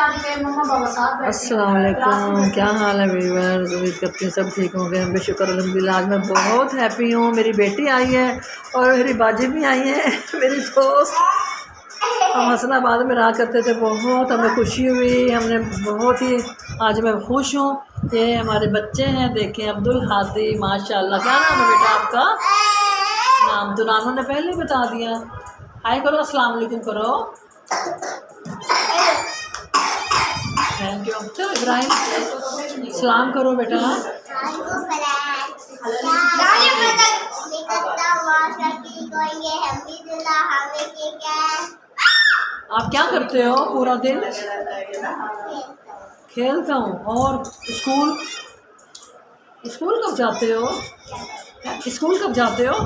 अस्सलाम वालेकुम, क्या हाल है व्यूअर्स? उम्मीद करती हूँ सब ठीक होंगे। हम भी शुक्र अल्हम्दुलिल्लाह। आज मैं बहुत हैप्पी हूँ। मेरी बेटी आई है और मेरी बाजी भी आई है, मेरी दोस्त। हम हसनाबाद में रहा करते थे, बहुत हमें खुशी हुई। हमने बहुत ही आज मैं खुश हूँ। ये हमारे बच्चे हैं, देखें अब्दुल हादी माशाल्लाह। क्या नाम है बेटा आपका? नाम तो नानों ने पहले ही बता दिया। हाय करो, अस्सलाम वालेकुम करो। Thank you. चलो इब्राहिम सलाम करो बेटा। आप क्या करते हो पूरा दिन? खेलता हूँ। और स्कूल स्कूल कब जाते हो? स्कूल कब जाते हो?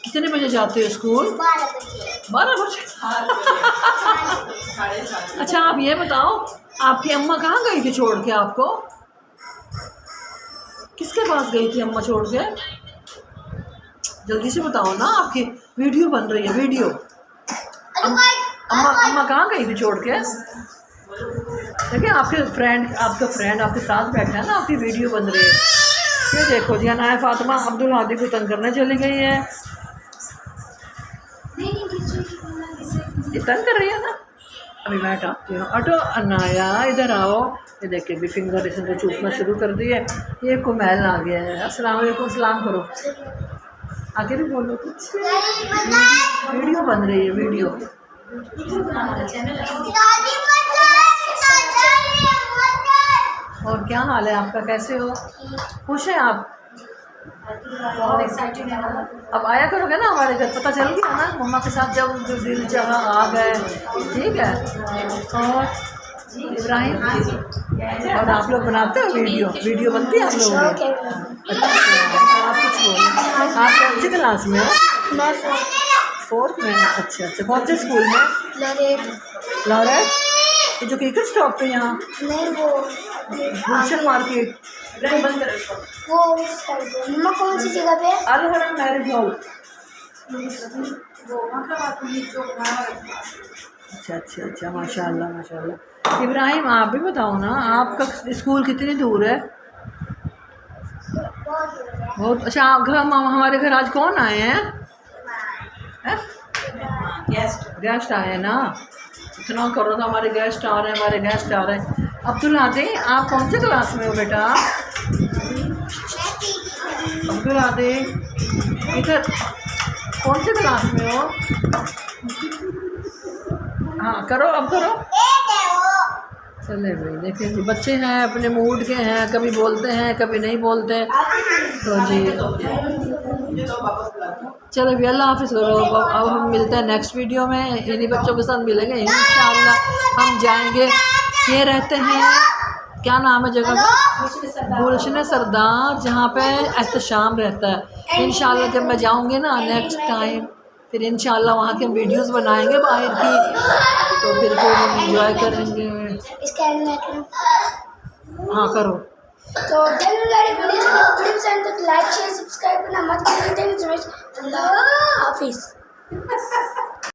कितने बजे जाते हो स्कूल? 12 बजे। अच्छा आप ये बताओ, आपकी अम्मा कहाँ गई थी छोड़ के आपको? किसके पास गई थी अम्मा छोड़ के? जल्दी से बताओ ना, आपकी वीडियो बन रही है। वीडियो अम्मा कहाँ गई थी छोड़ के? देखिए आपका फ्रेंड आपके साथ बैठा है ना, आपकी वीडियो बन रही है। ये देखो जी, अनाया फातिमा अब्दुल हादी को तंग करने चली गई है। ये तंग कर रही है ना। अभी मैं हटाती हूँ। ऑटो अनाया इधर आओ। ये देखिए भी फिंगर इसने तो चूसना शुरू कर दी है। ये कुमैल आ गया है। अस्सलाम वालेकुम, सलाम करो। आगे भी बोलो कुछ। वीडियो बन रही है, वीडियो। और क्या हाल है आपका? कैसे हो? खुश हैं आप? बहुत एक्साइटेड है। अब आया करोगे ना हमारे घर, पता चल गया ना मम्मा के साथ जब जो दिल जगह आ गए। ठीक है। और इब्राहिम और आप लोग बनाते हो वीडियो बनती है आप लोगों की? अच्छा आप कुछ बोलो। आप कौन सी क्लास में हो? मैं 4th में। अच्छा कौन से स्कूल में? लॉरेट। ये जो क्रिकेट स्टॉप पे यहाँ नहीं, वो गुलशन मार्केट। वो मम्मा कौन सी जगह पे? अल-हरम मैरिज हॉल। अच्छा माशाल्लाह। इब्राहिम आप भी बताओ ना, आपका स्कूल कितनी दूर है? बहुत। अच्छा आप हमारे घर आज कौन आए हैं? गेस्ट आए हैं ना। इतना करो तो हमारे गेस्ट आ रहे हैं। अब्दुल हादी आप कौन से क्लास में हो बेटा? अब्दुल हादी इधर कौन से क्लास में हो? हाँ करो, अब करो। चले भाई, देखिए बच्चे हैं अपने मूड के हैं, कभी बोलते हैं कभी नहीं बोलते। तो जी चलो भी अल्लाह हाफिज़ करो। अब हम मिलते हैं नेक्स्ट वीडियो में। इन्हीं बच्चों के साथ मिलेंगे इंशाअल्लाह। हम जाएंगे, ये रहते हैं, क्या नाम है जगह का? गुलशन सरदार, जहाँ पे एहतशाम रहता है। इंशाअल्लाह जब मैं जाऊँगी ना नेक्स्ट टाइम, फिर इंशाअल्लाह वहाँ के हम वीडियोज़ बनाएंगे बाहर की, तो फिर हम इंजॉय करेंगे। हाँ करो। तो वीडियो पसंद तो लाइक शेयर सब्सक्राइब करना मत भूलिए। अल्लाह हाफिज़।